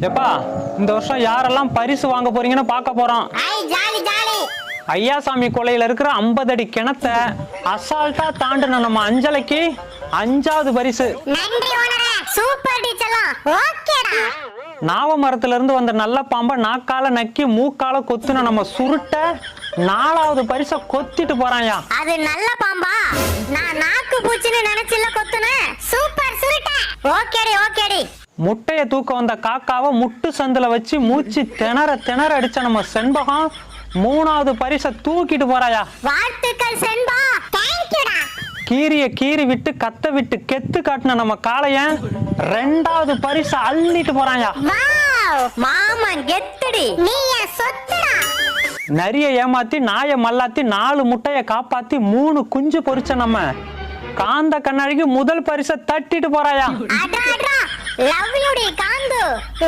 எப்பா இந்த வருஷம் யாரெல்லாம் பரிசு வாங்க போறீங்கன்னு பார்க்க போறோம். ஐயாசாமி கொலையில இருக்கிற 50 அடி கிணத்த அசால்ட்டா தாண்டின நம்ம அஞ்சலைக்கு 5வது பரிசு. நாவ மரத்துல இருந்து வந்த நல்ல பாம்பை நாக்கால நக்கி மூக்கால கொத்துன நம்ம சுருட்ட 4வது பரிசை கொத்திட்டு போறாயா. அது நல்ல பாம்பா? நான் நாக்கு பூச்சின்னு நினைச்சில கொத்துனேன். சூப்பர் சுருட்ட. ஓகேடி ஓகேடி. முட்டைய தூக்க வந்த காக்காவை முட்டு சந்துல வச்சு மூச்சு திணற அடிச்ச நம்ம செண்பகம் 3வது பரிசை தூக்கிட்டு போறாயா. வாழ்த்துக்கள் செண்பா. தேங்க்யூடா. கீரிய கீறி விட்டு கத்த விட்டு கெத்து காட்டின நம்ம காளையன் 2வது பரிசை அள்ளிட்டு போறாயா. வாவ் மாமன் கெத்துடி. நீ என் சொத்துடா. நரிய ஏமாத்தி நாய மல்லாத்தி 4 முட்டைய காப்பாத்தி 3 குஞ்சு பொரிச்ச நம்ம காந்த கண்ணாடிக்கு முதல் பரிசை தட்டிட்டு போறாயா. லவ் யூ டி காந்து.